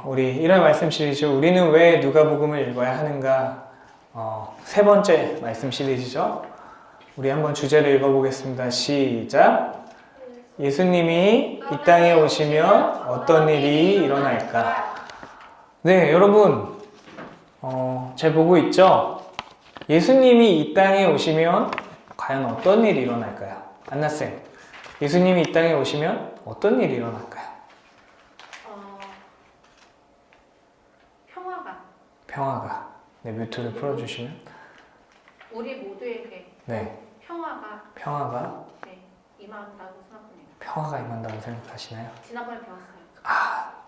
우리 1월 말씀 시리즈 우리는 왜 누가복음을 읽어야 하는가 세 번째 말씀 시리즈죠. 우리 한번 주제를 읽어보겠습니다. 시작. 예수님이 이 땅에 오시면 어떤 일이 일어날까? 네, 여러분 잘 보고 있죠? 예수님이 이 땅에 오시면 과연 어떤 일이 일어날까요? 안나쌤, 예수님이 이 땅에 오시면 어떤 일이 일어날까요? 평화가. 네, 뮤트를 풀어주시면. 우리 모두에게 네, 평화가 네, 임한다고 생각합니다. 평화가 임한다고 생각하시나요? 지난번에 배웠어요.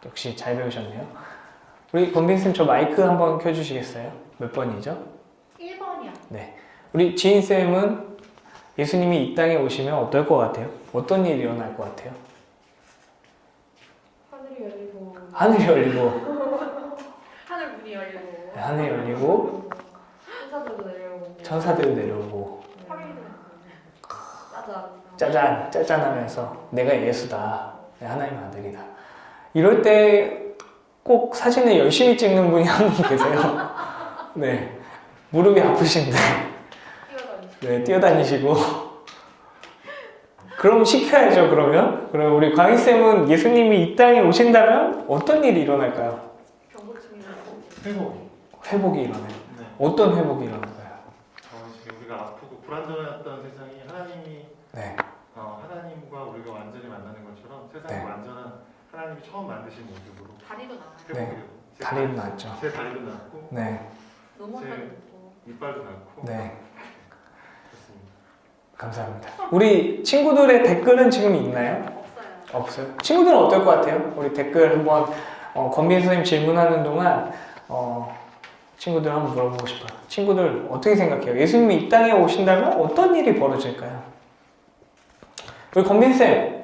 역시 잘 배우셨네요. 우리 권빈쌤 저 마이크 한번 켜주시겠어요? 몇 번이죠? 1번이요. 네, 우리 지인쌤은 예수님이 이 땅에 오시면 어떨 것 같아요? 어떤 일이 일어날 것 같아요? 하늘이 열리고 하늘이 열리고 하늘 문이 열리고 네, 하늘이 열리고 천사들도 내려오고 천사들이 내려오고 짜잔 짜잔 하면서 내가 예수다, 내 하나님 아들이다. 이럴 때 꼭 사진을 열심히 찍는 분이 한 분 계세요. 네, 무릎이 아프신데 네, 뛰어다니시고 그럼 시켜야죠. 그럼 우리 광희쌤은 예수님이 이 땅에 오신다면 어떤 일이 일어날까요? 회복이 일어나요. 네. 어떤 회복이 일어날까요? 지금 우리가 아프고 불안정했던 세상이 하나님이 네, 하나님과 우리가 완전히 만나는 것처럼 세상이 네. 완전한 하나님이 처음 만드신 모습으로 다리도 나와요. 네. 다리도 났죠. 제 다리도 났고 네, 노모사도 제- 있고 이빨도 났고 네, 그렇습니다. 감사합니다. 우리 친구들의 댓글은 지금 있나요? 없어요. 없어요. 친구들은 어떨 것 같아요? 우리 댓글 한번 권빈 선생님 질문하는 동안 친구들 한번 물어보고 싶어요. 친구들 어떻게 생각해요? 예수님이 이 땅에 오신다면 어떤 일이 벌어질까요? 우리 권빈 쌤,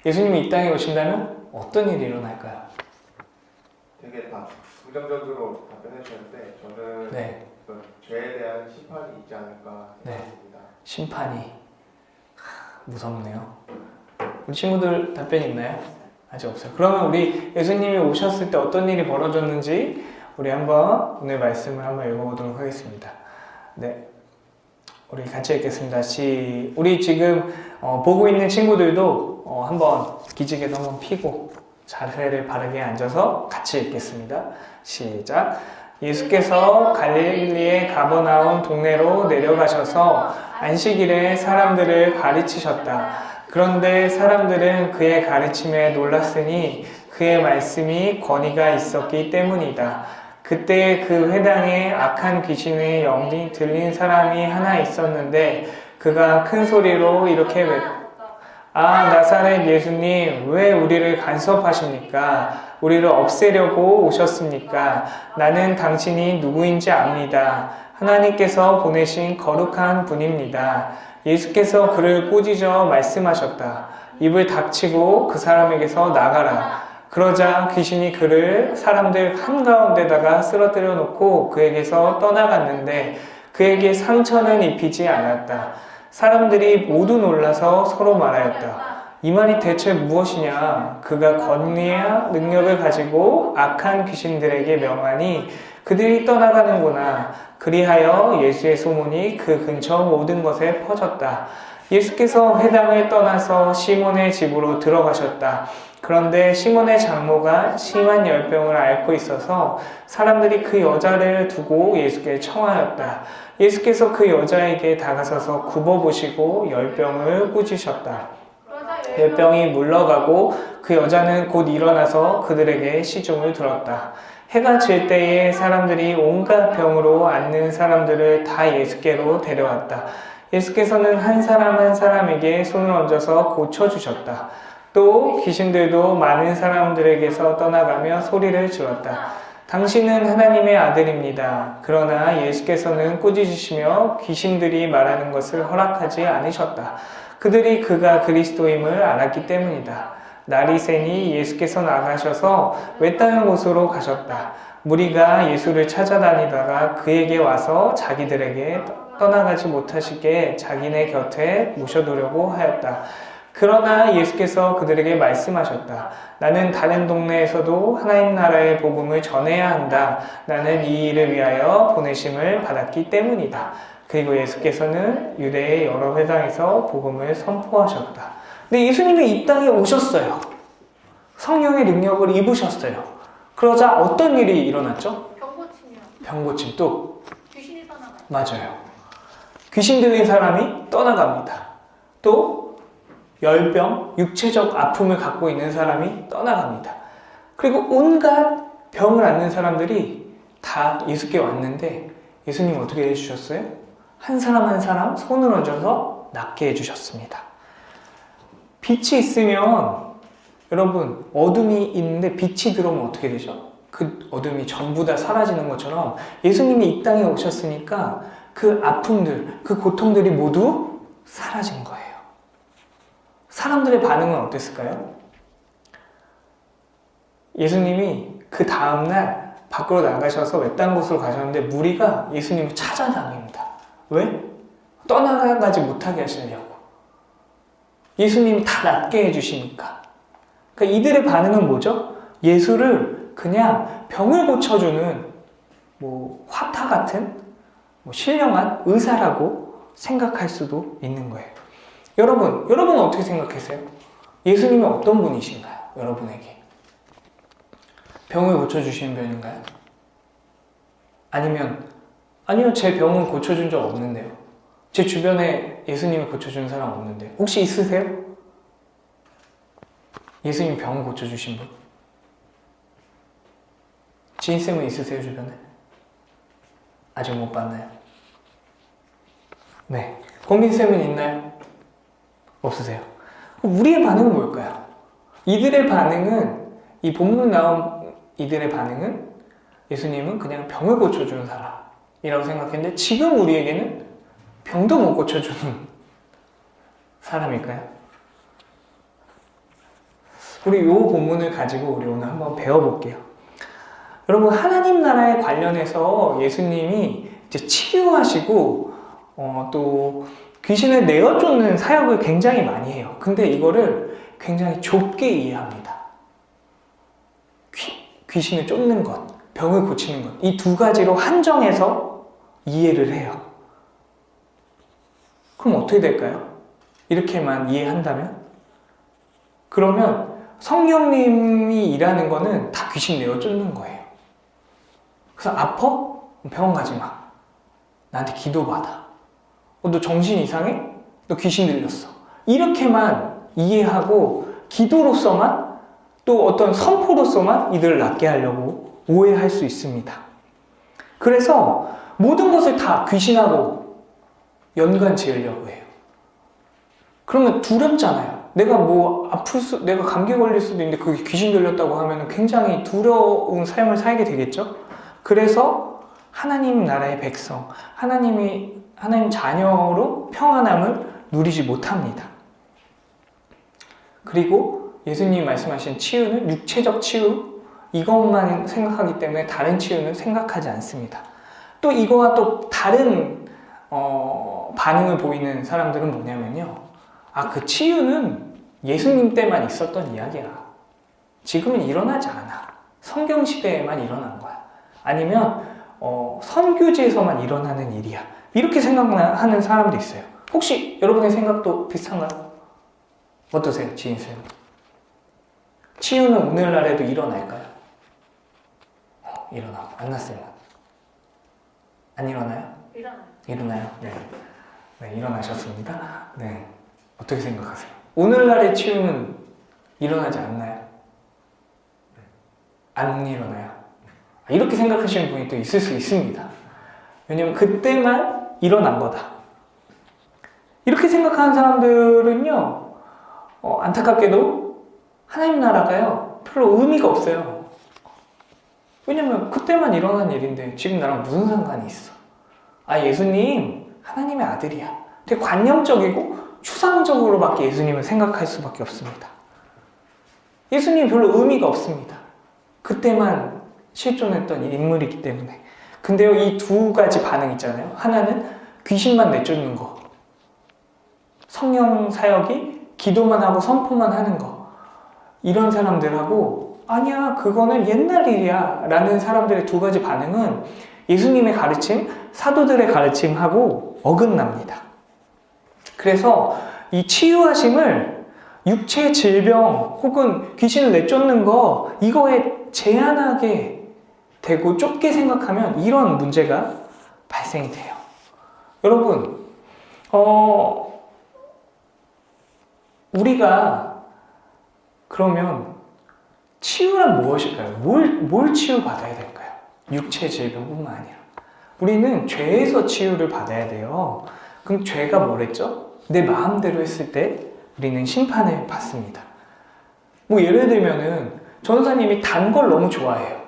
예수님이 이 땅에 오신다면 어떤 일이 일어날까요? 되게 다 긍정적으로 답변해 주셨는데 저는 네, 그 죄에 대한 심판이 있지 않을까 네. 생각합니다. 심판이 무섭네요. 우리 친구들 답변 있나요? 아직 없어요. 그러면 우리 예수님이 오셨을 때 어떤 일이 벌어졌는지 우리 한번 오늘 말씀을 한번 읽어보도록 하겠습니다. 네, 우리 같이 읽겠습니다. 우리 지금 보고 있는 친구들도 한번 기지개도 한번 펴고 자세를 바르게 앉아서 같이 읽겠습니다. 시작. 예수께서 갈릴리의 가버나움 동네로 내려가셔서 안식일에 사람들을 가르치셨다. 그런데 사람들은 그의 가르침에 놀랐으니 그의 말씀이 권위가 있었기 때문이다. 그때 그 회당에 악한 귀신의 영이 들린 사람이 하나 있었는데 그가 큰 소리로 이렇게 나사렛 예수님, 왜 우리를 간섭하십니까? 우리를 없애려고 오셨습니까? 나는 당신이 누구인지 압니다. 하나님께서 보내신 거룩한 분입니다. 예수께서 그를 꾸짖어 말씀하셨다. 입을 닥치고 그 사람에게서 나가라. 그러자 귀신이 그를 사람들 한가운데다가 쓰러뜨려 놓고 그에게서 떠나갔는데 그에게 상처는 입히지 않았다. 사람들이 모두 놀라서 서로 말하였다. 이 말이 대체 무엇이냐? 그가 권위와 능력을 가지고 악한 귀신들에게 명하니 그들이 떠나가는구나. 그리하여 예수의 소문이 그 근처 모든 것에 퍼졌다. 예수께서 회당을 떠나서 시몬의 집으로 들어가셨다. 그런데 시몬의 장모가 심한 열병을 앓고 있어서 사람들이 그 여자를 두고 예수께 청하였다. 예수께서 그 여자에게 다가서서 굽어보시고 열병을 꾸짖으셨다. 열병이 물러가고 그 여자는 곧 일어나서 그들에게 시중을 들었다. 해가 질 때에 사람들이 온갖 병으로 앓는 사람들을 다 예수께로 데려왔다. 예수께서는 한 사람 한 사람에게 손을 얹어서 고쳐주셨다. 또 귀신들도 많은 사람들에게서 떠나가며 소리를 질렀다. 당신은 하나님의 아들입니다. 그러나 예수께서는 꾸짖으시며 귀신들이 말하는 것을 허락하지 않으셨다. 그들이 그가 그리스도임을 알았기 때문이다. 날이 새니 예수께서 나가셔서 외딴 곳으로 가셨다. 무리가 예수를 찾아다니다가 그에게 와서 자기들에게 떠나가지 못하시게 자기네 곁에 모셔두려고 하였다. 그러나 예수께서 그들에게 말씀하셨다. 나는 다른 동네에서도 하나님 나라의 복음을 전해야 한다. 나는 이 일을 위하여 보내심을 받았기 때문이다. 그리고 예수께서는 유대의 여러 회당에서 복음을 선포하셨다. 근데 예수님이 이 땅에 오셨어요. 성령의 능력을 입으셨어요. 그러자 어떤 일이 일어났죠? 병고침이요. 병고침 또 귀신이 떠나가요. 맞아요. 귀신 들린 사람이 떠나갑니다. 또 열병, 육체적 아픔을 갖고 있는 사람이 떠나갑니다. 그리고 온갖 병을 앓는 사람들이 다 예수께 왔는데 예수님 어떻게 해주셨어요? 한 사람 한 사람 손을 얹어서 낫게 해주셨습니다. 빛이 있으면 여러분 어둠이 있는데 빛이 들어오면 어떻게 되죠? 그 어둠이 전부 다 사라지는 것처럼 예수님이 이 땅에 오셨으니까 그 아픔들, 그 고통들이 모두 사라진 거예요. 사람들의 반응은 어땠을까요? 예수님이 그 다음날 밖으로 나가셔서 외딴 곳으로 가셨는데 무리가 예수님을 찾아다닙니다. 왜? 떠나가지 못하게 하시려고. 예수님이 다 낫게 해주시니까. 그러니까 이들의 반응은 뭐죠? 예수를 그냥 병을 고쳐주는 화타 같은 신령한 의사라고 생각할 수도 있는 거예요. 여러분은 어떻게 생각하세요? 예수님이 어떤 분이신가요? 여러분에게. 병을 고쳐주시는 분인가요? 아니요, 제 병은 고쳐준 적 없는데요. 제 주변에 예수님이 고쳐준 사람 없는데. 혹시 있으세요? 예수님 병 고쳐주신 분? 지인쌤은 있으세요, 주변에? 아직 못 봤나요? 네. 권민쌤은 있나요? 없으세요? 우리의 반응은 뭘까요? 이들의 반응은, 이 본문 나온 이들의 반응은 예수님은 그냥 병을 고쳐주는 사람이라고 생각했는데 지금 우리에게는 병도 못 고쳐주는 사람일까요? 우리 이 본문을 가지고 우리 오늘 한번 배워볼게요. 여러분, 하나님 나라에 관련해서 예수님이 이제 치유하시고 또 귀신을 내어 쫓는 사역을 굉장히 많이 해요. 근데 이거를 굉장히 좁게 이해합니다. 귀신을 쫓는 것, 병을 고치는 것, 이 두 가지로 한정해서 이해를 해요. 그럼 어떻게 될까요? 이렇게만 이해한다면? 그러면 성령님이 일하는 거는 다 귀신 내어 쫓는 거예요. 그래서 아파? 병원 가지 마. 나한테 기도받아. 너 정신 이상해? 너 귀신 들렸어. 이렇게만 이해하고 기도로서만 또 어떤 선포로서만 이들을 낫게 하려고 오해할 수 있습니다. 그래서 모든 것을 다 귀신하고 연관 지으려고 해요. 그러면 두렵잖아요. 내가 내가 감기 걸릴 수도 있는데 그게 귀신 들렸다고 하면 굉장히 두려운 삶을 살게 되겠죠? 그래서 하나님 나라의 백성, 하나님 자녀로 평안함을 누리지 못합니다. 그리고 예수님이 말씀하신 치유는 육체적 치유, 이것만 생각하기 때문에 다른 치유는 생각하지 않습니다. 또 이거와 또 다른 반응을 보이는 사람들은 뭐냐면요. 그 치유는 예수님 때만 있었던 이야기야. 지금은 일어나지 않아. 성경 시대에만 일어난 거야. 아니면 선교지에서만 일어나는 일이야. 이렇게 생각하는 사람도 있어요. 혹시 여러분의 생각도 비슷한가요? 어떠세요, 지인쌤? 치유는 오늘날에도 일어날까요? 일어나고. 안나쌤은? 안 일어나요? 일어나요. 일어나요? 네. 네, 일어나셨습니다. 네. 어떻게 생각하세요? 오늘날의 치유는 일어나지 않나요? 안 일어나요? 이렇게 생각하시는 분이 또 있을 수 있습니다. 왜냐면 그때만 일어난 거다. 이렇게 생각하는 사람들은요, 안타깝게도 하나님 나라가요, 별로 의미가 없어요. 왜냐면 그때만 일어난 일인데 지금 나랑 무슨 상관이 있어? 예수님, 하나님의 아들이야. 되게 관념적이고 추상적으로밖에 예수님을 생각할 수밖에 없습니다. 예수님이 별로 의미가 없습니다. 그때만 실존했던 인물이기 때문에. 근데요, 이 두 가지 반응 있잖아요. 하나는 귀신만 내쫓는 거. 성령 사역이 기도만 하고 선포만 하는 거. 이런 사람들하고 아니야 그거는 옛날 일이야 라는 사람들의 두 가지 반응은 예수님의 가르침, 사도들의 가르침하고 어긋납니다. 그래서 이 치유하심을 육체 질병 혹은 귀신을 내쫓는 거 이거에 제한하게 되고 좁게 생각하면 이런 문제가 발생이 돼요. 여러분 우리가 그러면 치유란 무엇일까요? 뭘 치유받아야 될까요? 육체 질병뿐만 아니라 우리는 죄에서 치유를 받아야 돼요. 그럼 죄가 뭐랬죠? 내 마음대로 했을 때 우리는 심판을 받습니다. 뭐 예를 들면은 전도사님이 단 걸 너무 좋아해요.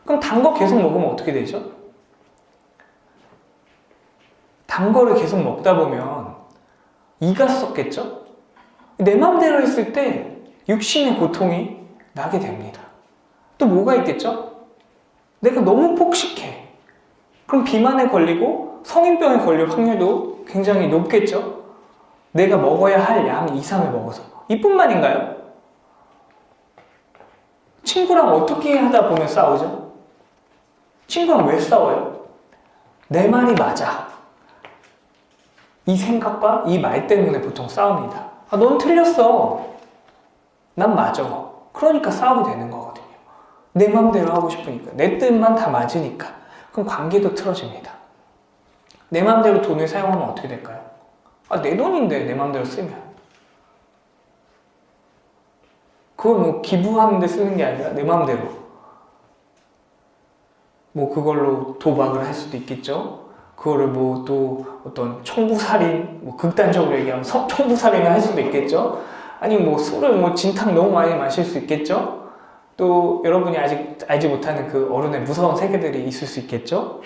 그럼 단 거 계속 먹으면 어떻게 되죠? 단 거를 계속 먹다 보면 이가 썩겠죠? 내 마음대로 했을 때 육신의 고통이 나게 됩니다. 또 뭐가 있겠죠? 내가 너무 폭식해. 그럼 비만에 걸리고 성인병에 걸릴 확률도 굉장히 높겠죠? 내가 먹어야 할 양 이상을 먹어서. 이뿐만인가요? 친구랑 어떻게 하다 보면 싸우죠? 친구랑 왜 싸워요? 내 말이 맞아. 이 생각과 이 말 때문에 보통 싸웁니다. 아, 넌 틀렸어. 난 맞아. 그러니까 싸우게 되는 거거든요. 내 맘대로 하고 싶으니까. 내 뜻만 다 맞으니까. 그럼 관계도 틀어집니다. 내 맘대로 돈을 사용하면 어떻게 될까요? 아, 내 돈인데 내 맘대로 쓰면. 그걸 뭐 기부하는 데 쓰는 게 아니라 내 맘대로. 뭐 그걸로 도박을 할 수도 있겠죠. 그거를 뭐 또 어떤 청부살인, 뭐 극단적으로 얘기하면 청부살인을 할 수도 있겠죠. 아니면 뭐 술을 뭐 진탕 너무 많이 마실 수 있겠죠. 또 여러분이 아직 알지 못하는 그 어른의 무서운 세계들이 있을 수 있겠죠.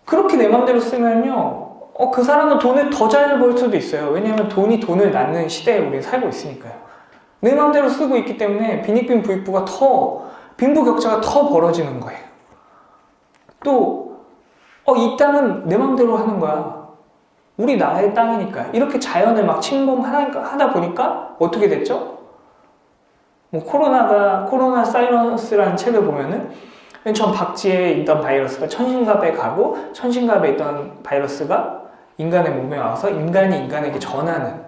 그렇게 내 맘대로 쓰면요. 그 사람은 돈을 더 잘 벌 수도 있어요. 왜냐하면 돈이 돈을 낳는 시대에 우리 살고 있으니까요. 내 맘대로 쓰고 있기 때문에 빈익빈 부익부가 빈부격차가 더 벌어지는 거예요. 또 이 땅은 내 맘대로 하는 거야. 우리 나라의 땅이니까. 이렇게 자연을 막 침범하다 보니까 어떻게 됐죠? 뭐 코로나 사이러스라는 책을 보면은 맨 처음 박쥐에 있던 바이러스가 천신갑에 가고 천신갑에 있던 바이러스가 인간의 몸에 와서 인간이 인간에게 전하는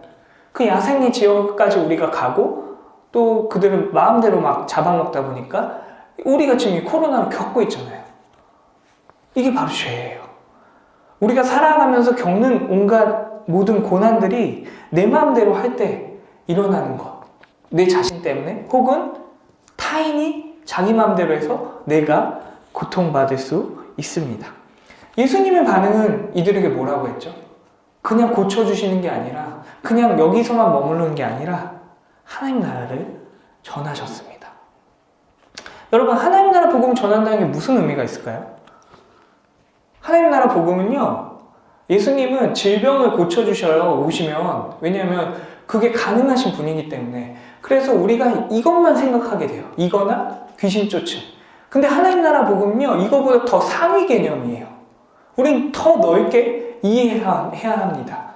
그 야생의 지역까지 우리가 가고 또 그들을 마음대로 막 잡아먹다 보니까 우리가 지금 이 코로나를 겪고 있잖아요. 이게 바로 죄예요. 우리가 살아가면서 겪는 온갖 모든 고난들이 내 마음대로 할 때 일어나는 것. 내 자신 때문에 혹은 타인이 자기 마음대로 해서 내가 고통받을 수 있습니다. 예수님의 반응은 이들에게 뭐라고 했죠? 그냥 고쳐주시는 게 아니라 그냥 여기서만 머무르는 게 아니라 하나님 나라를 전하셨습니다. 여러분 하나님 나라 복음 전한다는 게 무슨 의미가 있을까요? 하나님 나라 복음은요, 예수님은 질병을 고쳐주셔요, 오시면. 왜냐하면 그게 가능하신 분이기 때문에. 그래서 우리가 이것만 생각하게 돼요. 이거나 귀신 쫓음. 근데 하나님 나라 복음은요, 이거보다 더 상위 개념이에요. 우린 더 넓게 이해해야 합니다.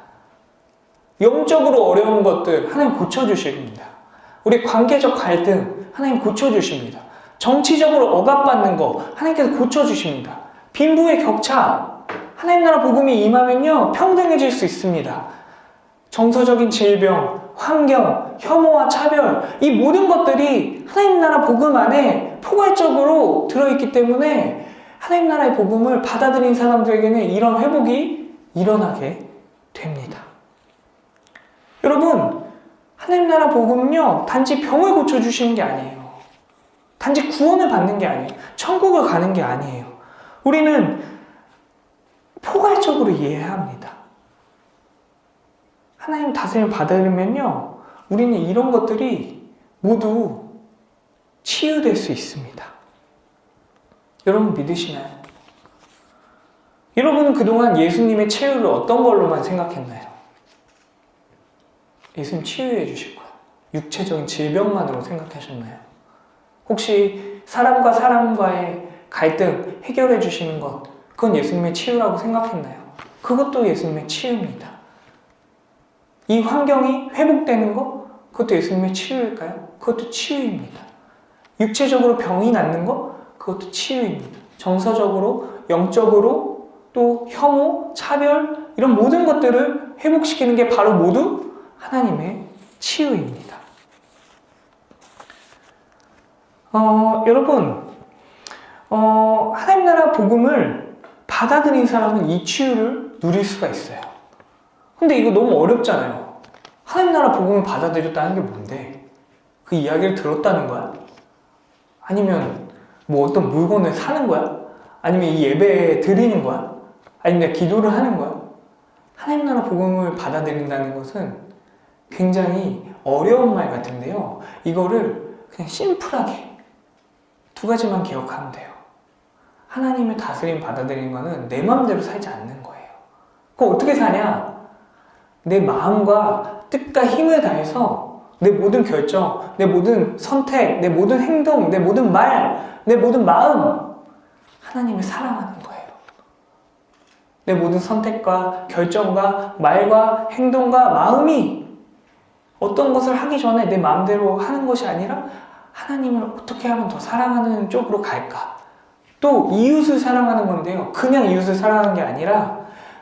영적으로 어려운 것들 하나님 고쳐주십니다. 우리 관계적 갈등 하나님 고쳐주십니다. 정치적으로 억압받는 거 하나님께서 고쳐주십니다. 빈부의 격차, 하나님 나라 복음이 임하면요 평등해질 수 있습니다. 정서적인 질병, 환경, 혐오와 차별, 이 모든 것들이 하나님 나라 복음 안에 포괄적으로 들어있기 때문에 하나님 나라의 복음을 받아들인 사람들에게는 이런 회복이 일어나게 됩니다. 여러분, 하나님 나라 복음은요 단지 병을 고쳐주시는 게 아니에요. 단지 구원을 받는 게 아니에요. 천국을 가는 게 아니에요. 우리는 포괄적으로 이해해야 합니다. 하나님 다스림을 받으면요, 우리는 이런 것들이 모두 치유될 수 있습니다. 여러분 믿으시나요? 여러분은 그동안 예수님의 치유를 어떤 걸로만 생각했나요? 예수님 치유해 주실 거야. 육체적인 질병만으로 생각하셨나요? 혹시 사람과 사람과의 갈등 해결해 주시는 것, 그건 예수님의 치유라고 생각했나요? 그것도 예수님의 치유입니다. 이 환경이 회복되는 거, 그것도 예수님의 치유일까요? 그것도 치유입니다. 육체적으로 병이 낫는 거, 그것도 치유입니다. 정서적으로, 영적으로, 또 혐오, 차별, 이런 모든 것들을 회복시키는 게 바로 모두 하나님의 치유입니다. 여러분, 하나님 나라 복음을 받아들인 사람은 이 치유를 누릴 수가 있어요. 근데 이거 너무 어렵잖아요. 하나님 나라 복음을 받아들였다는 게 뭔데? 그 이야기를 들었다는 거야? 아니면 뭐 어떤 물건을 사는 거야? 아니면 이 예배 드리는 거야? 아니면 내가 기도를 하는 거야? 하나님 나라 복음을 받아들인다는 것은 굉장히 어려운 말 같은데요. 이거를 그냥 심플하게 두 가지만 기억하면 돼요. 하나님의 다스림 받아들이는 거는 내 마음대로 살지 않는 거예요. 그거 어떻게 사냐? 내 마음과 뜻과 힘을 다해서 내 모든 결정, 내 모든 선택, 내 모든 행동, 내 모든 말, 내 모든 마음, 하나님을 사랑하는 거예요. 내 모든 선택과 결정과 말과 행동과 마음이 어떤 것을 하기 전에 내 마음대로 하는 것이 아니라 하나님을 어떻게 하면 더 사랑하는 쪽으로 갈까? 또 이웃을 사랑하는 건데요. 그냥 이웃을 사랑하는 게 아니라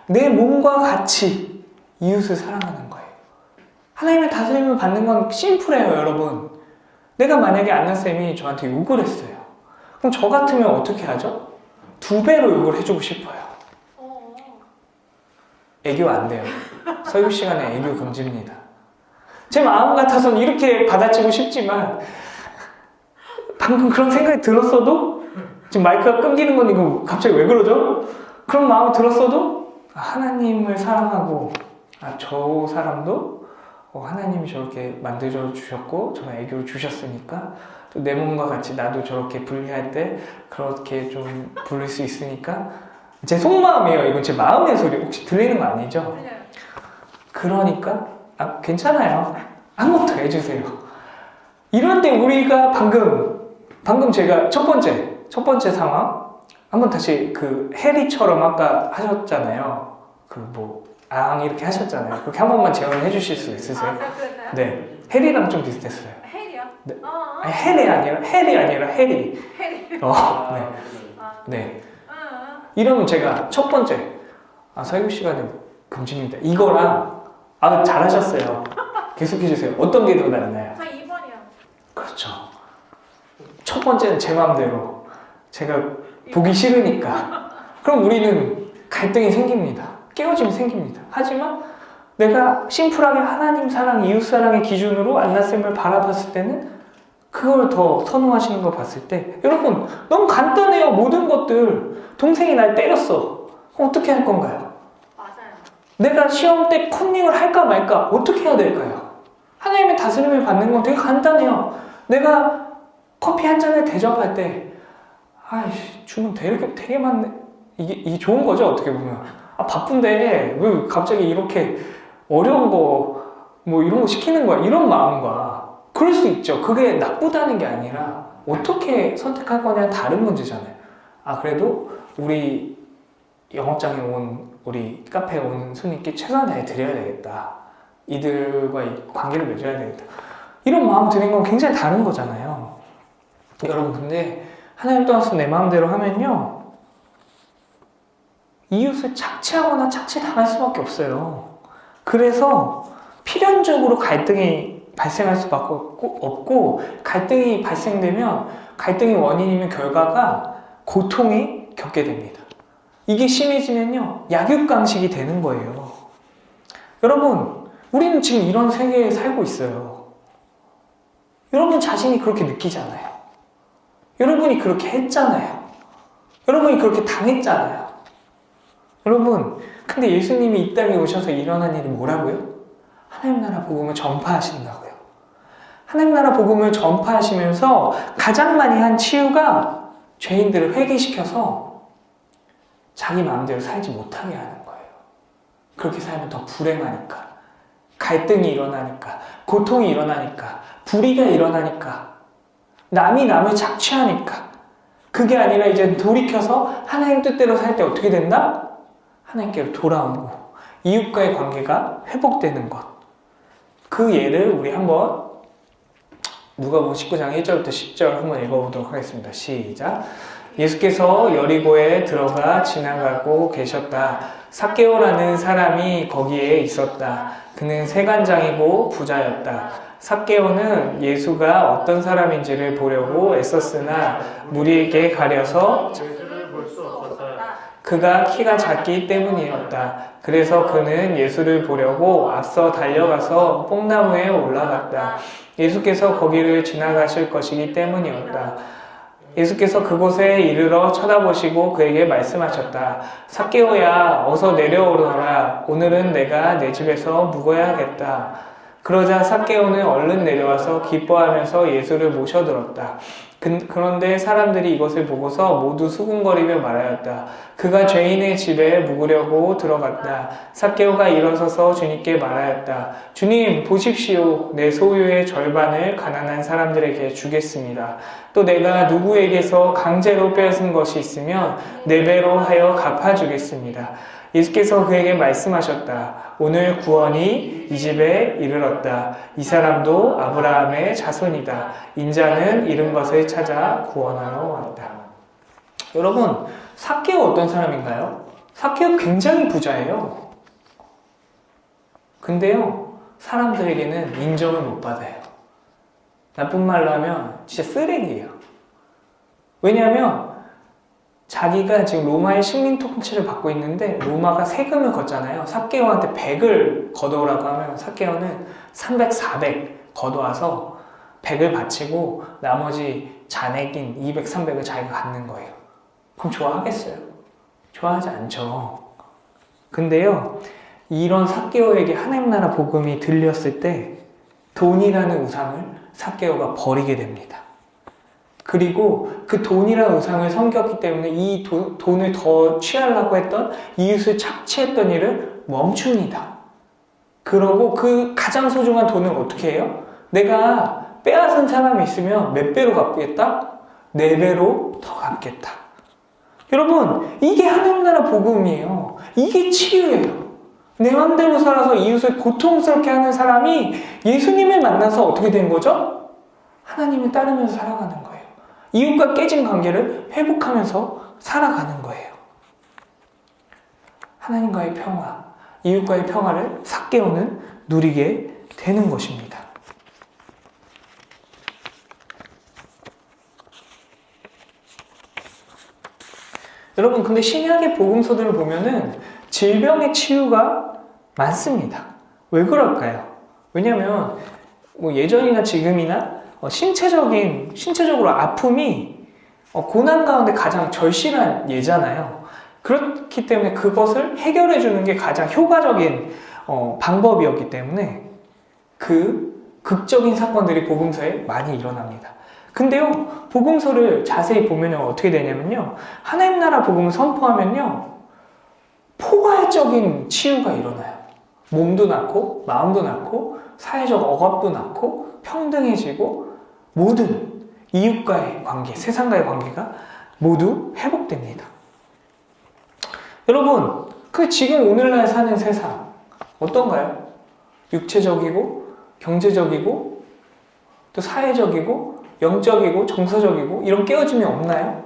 내 몸과 같이 이웃을 사랑하는 거예요. 하나님의 다스림을 받는 건 심플해요, 여러분. 내가 만약에 안나쌤이 저한테 욕을 했어요. 그럼 저 같으면 어떻게 하죠? 2배로 욕을 해주고 싶어요. 애교 안 돼요. 설교 시간에 애교 금지입니다. 제 마음 같아서는 이렇게 받아치고 싶지만 방금 그런 생각이 들었어도 지금 마이크가 끊기는 건 이거 갑자기 왜 그러죠? 그런 마음이 들었어도 하나님을 사랑하고 저 사람도 하나님이 저렇게 만들어 주셨고 저는 애교를 주셨으니까 또 내 몸과 같이 나도 저렇게 분리할 때 그렇게 좀 부를 수 있으니까 제 속마음이에요. 이건 제 마음의 소리. 혹시 들리는 거 아니죠? 그러니까 괜찮아요. 한 번 더 해주세요. 이럴 때 우리가 방금 제가 첫 번째 상황 한번 다시 그 해리처럼 아까 하셨잖아요. 이렇게 하셨잖아요. 그렇게 한 번만 재현해 주실 수 있으세요? 그럴까요? 네, 해리랑 좀 비슷했어요. 헬이요? 네. 아니, 헬이 아니라 해리. 헬이. 네. 네. 이러면 이러면 제가 첫 번째 설교 시간에 금지입니다. 이거랑 잘하셨어요. 계속해 주세요. 어떤 게 더 낫나요? 2번이요. 그렇죠. 첫 번째는 제 마음대로 제가 보기 싫으니까 그럼 우리는 갈등이 생깁니다. 깨어짐이 생깁니다. 하지만 내가 심플하게 하나님 사랑, 이웃 사랑의 기준으로 안나쌤을 바라봤을 때는 그걸 더 선호하시는 걸 봤을 때 여러분 너무 간단해요. 모든 것들. 동생이 날 때렸어. 그럼 어떻게 할 건가요? 맞아요. 내가 시험 때 컨닝을 할까 말까 어떻게 해야 될까요? 하나님의 다스림을 받는 건 되게 간단해요. 내가 커피 한 잔을 대접할 때 주문 되게 많네. 이게 좋은 거죠, 어떻게 보면. 바쁜데 왜 갑자기 이렇게 어려운 거 이런 거 시키는 거야, 이런 마음과 그럴 수 있죠. 그게 나쁘다는 게 아니라 어떻게 선택할 거냐는 다른 문제잖아요. 그래도 우리 영업장에 우리 카페에 온 손님께 최선을 다해 드려야 되겠다. 이들과 관계를 맺어야 되겠다. 이런 마음 드는 건 굉장히 다른 거잖아요. 여러분 근데 하나님 떠나서 내 마음대로 하면요 이웃을 착취하거나 착취당할 수밖에 없어요. 그래서 필연적으로 갈등이 발생할 수밖에 없고 갈등이 발생되면 갈등의 원인이면 결과가 고통이 겪게 됩니다. 이게 심해지면요 약육강식이 되는 거예요. 여러분 우리는 지금 이런 세계에 살고 있어요. 여러분 자신이 그렇게 느끼잖아요. 여러분이 그렇게 했잖아요. 여러분이 그렇게 당했잖아요. 여러분 근데 예수님이 이 땅에 오셔서 일어난 일이 뭐라고요? 하나님 나라 복음을 전파하신다고요. 하나님 나라 복음을 전파하시면서 가장 많이 한 치유가 죄인들을 회개시켜서 자기 마음대로 살지 못하게 하는 거예요. 그렇게 살면 더 불행하니까, 갈등이 일어나니까, 고통이 일어나니까, 불의가 일어나니까, 남이 남을 착취하니까. 그게 아니라 이제 돌이켜서 하나님 뜻대로 살 때 어떻게 된다? 하나님께로 돌아오고 이웃과의 관계가 회복되는 것. 그 예를 우리 한번 누가복음 19장 1절부터 10절 한번 읽어보도록 하겠습니다. 시작. 예수께서 여리고에 들어가 지나가고 계셨다. 삭개오라는 사람이 거기에 있었다. 그는 세관장이고 부자였다. 삭개오는 예수가 어떤 사람인지를 보려고 애썼으나 무리에게 가려서 예수를 볼 수 없었다. 그가 키가 작기 때문이었다. 그래서 그는 예수를 보려고 앞서 달려가서 뽕나무에 올라갔다. 예수께서 거기를 지나가실 것이기 때문이었다. 예수께서 그곳에 이르러 쳐다보시고 그에게 말씀하셨다. 삭개오야, 어서 내려오너라. 오늘은 내가 내 집에서 묵어야겠다. 그러자 삭개오는 얼른 내려와서 기뻐하면서 예수를 모셔들었다. 그런데 사람들이 이것을 보고서 모두 수군거리며 말하였다. 그가 죄인의 집에 묵으려고 들어갔다. 삭개오가 일어서서 주님께 말하였다. 주님, 보십시오. 내 소유의 절반을 가난한 사람들에게 주겠습니다. 또 내가 누구에게서 강제로 빼앗은 것이 있으면 4배로 하여 갚아주겠습니다. 예수께서 그에게 말씀하셨다. 오늘 구원이 이 집에 이르렀다. 이 사람도 아브라함의 자손이다. 인자는 잃은 것을 찾아 구원하러 왔다. 여러분, 삭개오 어떤 사람인가요? 삭개오 굉장히 부자예요. 근데요, 사람들에게는 인정을 못 받아요. 나쁜 말로 하면 진짜 쓰레기예요. 왜냐하면 자기가 지금 로마의 식민 통치를 받고 있는데 로마가 세금을 걷잖아요. 삭개오한테 100을 걷어오라고 하면 삭개오는 300, 400 걷어와서 100을 바치고 나머지 잔액인 200, 300을 자기가 갖는 거예요. 그럼 좋아하겠어요? 좋아하지 않죠. 근데요, 이런 삭개오에게 하나님 나라 복음이 들렸을 때 돈이라는 우상을 삭개오가 버리게 됩니다. 그리고 그 돈이라는 우상을 섬겼기 때문에 이 돈을 더 취하려고 했던 이웃을 착취했던 일을 멈춥니다. 그러고 그 가장 소중한 돈을 어떻게 해요? 내가 빼앗은 사람이 있으면 몇 배로 갚겠다? 4배로 더 갚겠다. 여러분, 이게 하나님 나라 복음이에요. 이게 치유예요. 내 맘대로 살아서 이웃을 고통스럽게 하는 사람이 예수님을 만나서 어떻게 된 거죠? 하나님을 따르면서 살아가는 거예요. 이웃과 깨진 관계를 회복하면서 살아가는 거예요. 하나님과의 평화, 이웃과의 평화를 삭개오는 누리게 되는 것입니다. 여러분, 근데 신약의 복음서들을 보면은 질병의 치유가 많습니다. 왜 그럴까요? 왜냐하면 뭐 예전이나 지금이나 신체적으로 아픔이 고난 가운데 가장 절실한 예잖아요. 그렇기 때문에 그것을 해결해 주는 게 가장 효과적인 방법이었기 때문에 그 극적인 사건들이 복음서에 많이 일어납니다. 근데요, 복음서를 자세히 보면 어떻게 되냐면요, 하나님 나라 복음을 선포하면요, 포괄적인 치유가 일어나요. 몸도 낫고 마음도 낫고 사회적 억압도 낫고 평등해지고 모든 이웃과의 관계, 세상과의 관계가 모두 회복됩니다. 여러분, 그 지금 오늘날 사는 세상 어떤가요? 육체적이고 경제적이고 또 사회적이고 영적이고 정서적이고 이런 깨어짐이 없나요?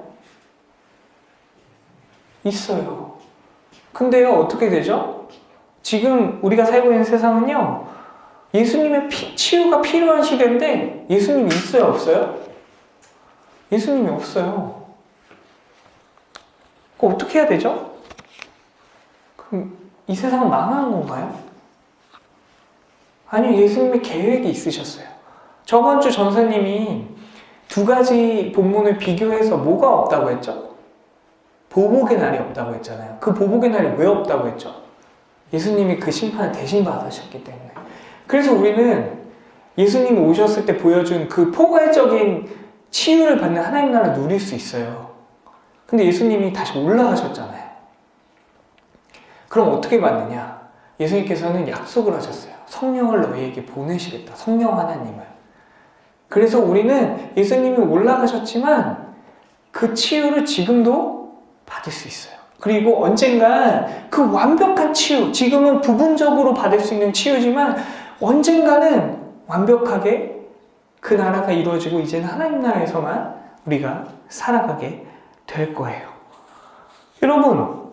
있어요. 근데요, 어떻게 되죠? 지금 우리가 살고 있는 세상은요, 예수님의 치유가 필요한 시대인데 예수님이 있어요, 없어요? 예수님이 없어요. 그럼 어떻게 해야 되죠? 그럼 이 세상은 망하는 건가요? 아니요, 예수님의 계획이 있으셨어요. 저번 주 전사님이 2가지 본문을 비교해서 뭐가 없다고 했죠? 보복의 날이 없다고 했잖아요. 그 보복의 날이 왜 없다고 했죠? 예수님이 그 심판을 대신 받으셨기 때문에. 그래서 우리는 예수님이 오셨을 때 보여준 그 포괄적인 치유를 받는 하나님 나라를 누릴 수 있어요. 근데 예수님이 다시 올라가셨잖아요. 그럼 어떻게 받느냐? 예수님께서는 약속을 하셨어요. 성령을 너희에게 보내시겠다. 성령 하나님을. 그래서 우리는 예수님이 올라가셨지만 그 치유를 지금도 받을 수 있어요. 그리고 언젠간 그 완벽한 치유, 지금은 부분적으로 받을 수 있는 치유지만 언젠가는 완벽하게 그 나라가 이루어지고 이제는 하나님 나라에서만 우리가 살아가게 될 거예요. 여러분,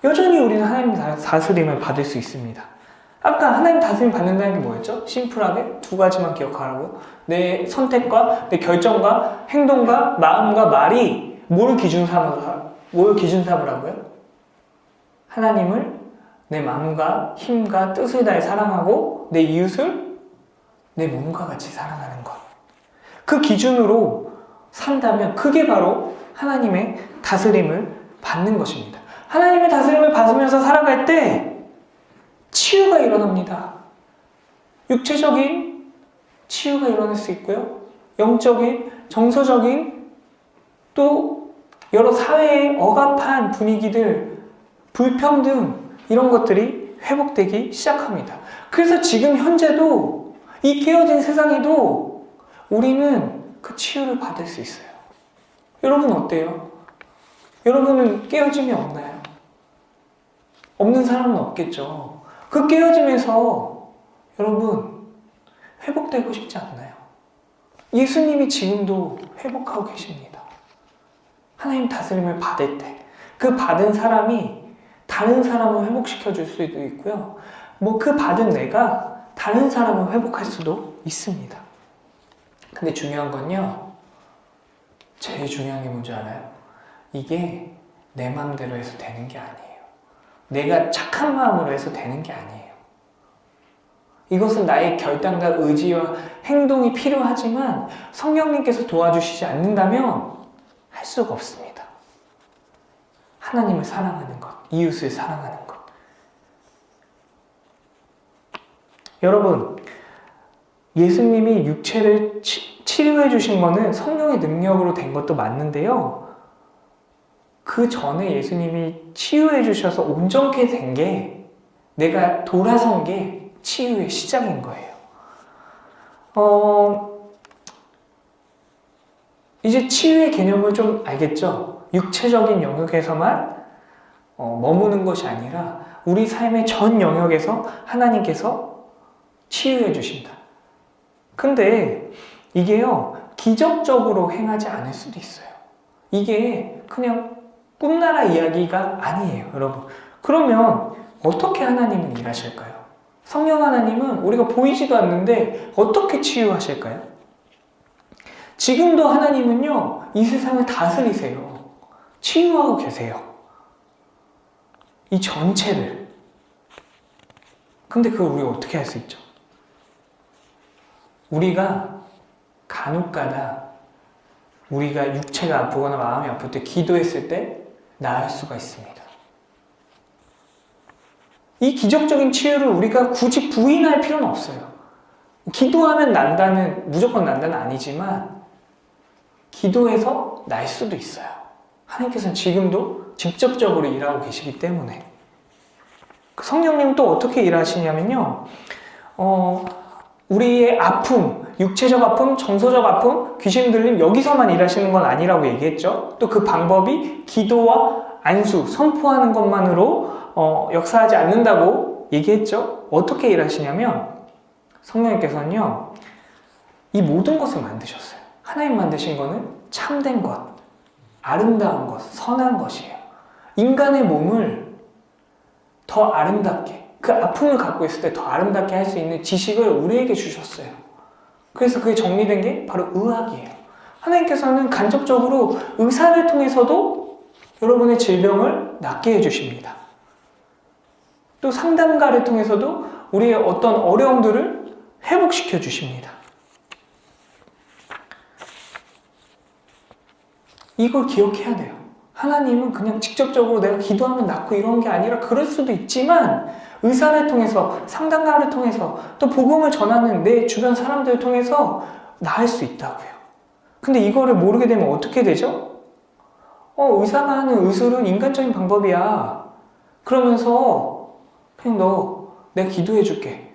여전히 우리는 하나님 다스림을 받을 수 있습니다. 아까 하나님 다스림 받는다는 게 뭐였죠? 심플하게 두 가지만 기억하라고요. 내 선택과 내 결정과 행동과 마음과 말이 뭘 기준 삼으라고요? 하나님을 내 마음과 힘과 뜻을 다해 사랑하고 내 이웃을 내 몸과 같이 사랑하는 것. 그 기준으로 산다면 그게 바로 하나님의 다스림을 받는 것입니다. 하나님의 다스림을 받으면서 살아갈 때 치유가 일어납니다. 육체적인 치유가 일어날 수 있고요. 영적인, 정서적인, 또 여러 사회의 억압한 분위기들, 불평등 이런 것들이 회복되기 시작합니다. 그래서 지금 현재도 이 깨어진 세상에도 우리는 그 치유를 받을 수 있어요. 여러분 어때요? 여러분은 깨어짐이 없나요? 없는 사람은 없겠죠. 그 깨어짐에서 여러분 회복되고 싶지 않나요? 예수님이 지금도 회복하고 계십니다. 하나님 다스림을 받을 때 그 받은 사람이 다른 사람을 회복시켜 줄 수도 있고요. 그 받은 내가 다른 사람을 회복할 수도 있습니다. 근데 중요한 건요, 제일 중요한 게 뭔지 알아요? 이게 내 마음대로 해서 되는 게 아니에요. 내가 착한 마음으로 해서 되는 게 아니에요. 이것은 나의 결단과 의지와 행동이 필요하지만 성령님께서 도와주시지 않는다면 할 수가 없습니다. 하나님을 사랑하는 것, 이웃을 사랑하는 것. 여러분, 예수님이 육체를 치료해 주신 것은 성령의 능력으로 된 것도 맞는데요. 그 전에 예수님이 치유해 주셔서 온전케 된 게, 내가 돌아선 게 치유의 시작인 거예요. 이제 치유의 개념을 좀 알겠죠? 육체적인 영역에서만 머무는 것이 아니라 우리 삶의 전 영역에서 하나님께서 치유해 주신다. 근데 이게요, 기적적으로 행하지 않을 수도 있어요. 이게 그냥 꿈나라 이야기가 아니에요, 여러분. 그러면 어떻게 하나님은 일하실까요? 성령 하나님은 우리가 보이지도 않는데 어떻게 치유하실까요? 지금도 하나님은요, 이 세상을 다스리세요. 치유하고 계세요. 이 전체를. 근데 그걸 우리가 어떻게 할 수 있죠? 우리가 간혹가다 우리가 육체가 아프거나 마음이 아플 때 기도했을 때 나을 수가 있습니다. 이 기적적인 치유를 우리가 굳이 부인할 필요는 없어요. 기도하면 난다는, 무조건 난다는 아니지만 기도해서 날 수도 있어요. 하나님께서는 지금도 직접적으로 일하고 계시기 때문에. 성령님은 또 어떻게 일하시냐면요, 우리의 아픔, 육체적 아픔, 정서적 아픔, 귀신 들림, 여기서만 일하시는 건 아니라고 얘기했죠. 또 그 방법이 기도와 안수, 선포하는 것만으로 역사하지 않는다고 얘기했죠. 어떻게 일하시냐면 성령님께서는요, 이 모든 것을 만드셨어요. 하나님 만드신 거는 참된 것, 아름다운 것, 선한 것이에요. 인간의 몸을 더 아름답게, 그 아픔을 갖고 있을 때 더 아름답게 할 수 있는 지식을 우리에게 주셨어요. 그래서 그게 정리된 게 바로 의학이에요. 하나님께서는 간접적으로 의사를 통해서도 여러분의 질병을 낫게 해주십니다. 또 상담가를 통해서도 우리의 어떤 어려움들을 회복시켜 주십니다. 이걸 기억해야 돼요. 하나님은 그냥 직접적으로 내가 기도하면 낫고 이런 게 아니라 그럴 수도 있지만 의사를 통해서, 상담가를 통해서, 또 복음을 전하는 내 주변 사람들을 통해서 나을 수 있다고요. 근데 이거를 모르게 되면 어떻게 되죠? 의사가 하는 의술은 인간적인 방법이야. 그러면서 그냥 내가 기도해 줄게.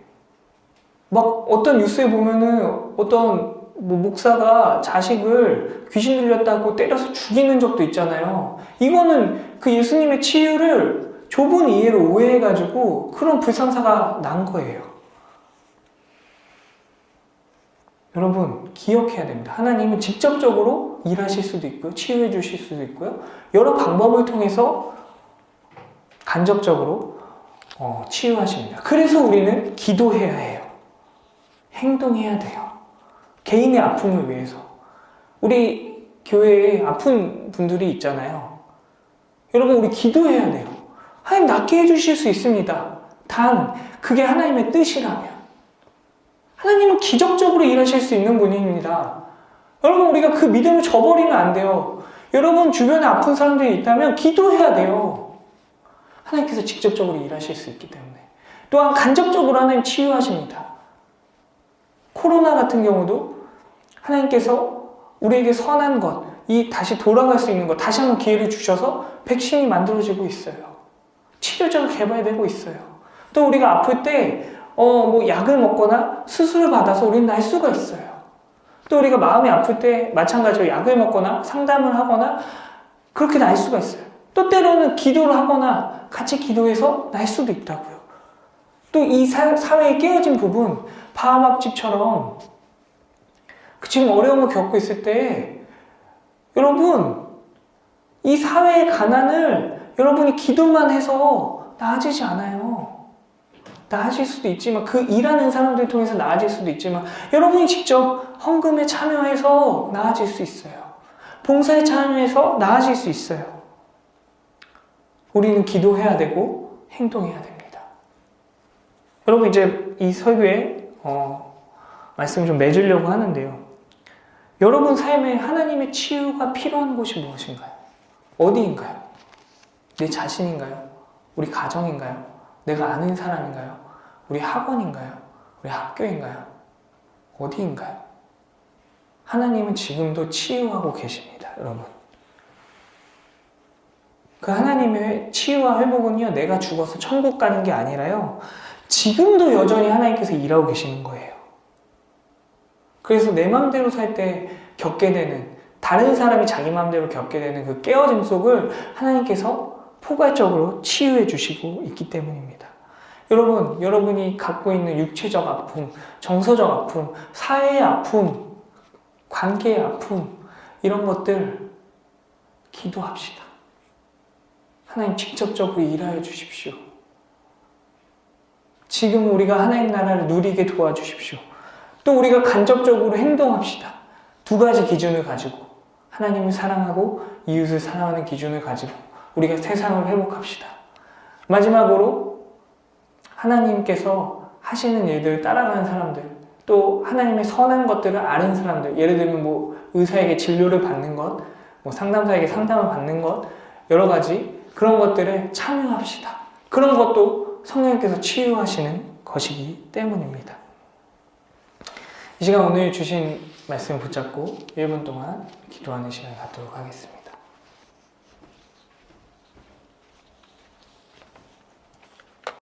막 어떤 뉴스에 보면은 어떤 목사가 자식을 귀신 들렸다고 때려서 죽이는 적도 있잖아요. 이거는 그 예수님의 치유를 좁은 이해로 오해해가지고 그런 불상사가 난 거예요. 여러분 기억해야 됩니다. 하나님은 직접적으로 일하실 수도 있고요. 치유해 주실 수도 있고요. 여러 방법을 통해서 간접적으로 치유하십니다. 그래서 우리는 기도해야 해요. 행동해야 돼요. 개인의 아픔을 위해서. 우리 교회에 아픈 분들이 있잖아요. 여러분 우리 기도해야 돼요. 하나님 낫게 해주실 수 있습니다. 단 그게 하나님의 뜻이라면. 하나님은 기적적으로 일하실 수 있는 분입니다. 여러분 우리가 그 믿음을 저버리면 안 돼요. 여러분 주변에 아픈 사람들이 있다면 기도해야 돼요. 하나님께서 직접적으로 일하실 수 있기 때문에. 또한 간접적으로 하나님 치유하십니다. 코로나 같은 경우도 하나님께서 우리에게 선한 것, 이 다시 돌아갈 수 있는 것, 다시 한번 기회를 주셔서 백신이 만들어지고 있어요. 치료제가 개발되고 있어요. 또 우리가 아플 때 뭐 약을 먹거나 수술을 받아서 우리는 날 수가 있어요. 또 우리가 마음이 아플 때 마찬가지로 약을 먹거나 상담을 하거나 그렇게 날 수가 있어요. 또 때로는 기도를 하거나 같이 기도해서 날 수도 있다고요. 또 이 사회에 깨어진 부분, 바하밥집처럼 지금 어려움을 겪고 있을 때 여러분 이 사회의 가난을 여러분이 기도만 해서 나아지지 않아요. 나아질 수도 있지만 그 일하는 사람들 통해서 나아질 수도 있지만 여러분이 직접 헌금에 참여해서 나아질 수 있어요. 봉사에 참여해서 나아질 수 있어요. 우리는 기도해야 되고 행동해야 됩니다. 여러분 이제 이 설교에 말씀을 좀 맺으려고 하는데요. 여러분 삶에 하나님의 치유가 필요한 곳이 무엇인가요? 어디인가요? 내 자신인가요? 우리 가정인가요? 내가 아는 사람인가요? 우리 학원인가요? 우리 학교인가요? 어디인가요? 하나님은 지금도 치유하고 계십니다, 여러분. 그 하나님의 치유와 회복은요, 내가 죽어서 천국 가는 게 아니라요, 지금도 여전히 하나님께서 일하고 계시는 거예요. 그래서 내 맘대로 살 때 겪게 되는, 다른 사람이 자기 맘대로 겪게 되는 그 깨어짐 속을 하나님께서 포괄적으로 치유해 주시고 있기 때문입니다. 여러분, 여러분이 갖고 있는 육체적 아픔, 정서적 아픔, 사회의 아픔, 관계의 아픔, 이런 것들 기도합시다. 하나님 직접적으로 일하여 주십시오. 지금 우리가 하나님 나라를 누리게 도와주십시오. 또 우리가 간접적으로 행동합시다. 두 가지 기준을 가지고 하나님을 사랑하고 이웃을 사랑하는 기준을 가지고 우리가 세상을 회복합시다. 마지막으로 하나님께서 하시는 일들을 따라가는 사람들, 또 하나님의 선한 것들을 아는 사람들, 예를 들면 뭐 의사에게 진료를 받는 것, 뭐 상담사에게 상담을 받는 것, 여러 가지 그런 것들에 참여합시다. 그런 것도 성령님께서 치유하시는 것이기 때문입니다. 이 시간 오늘 주신 말씀을 붙잡고 1분 동안 기도하는 시간을 갖도록 하겠습니다.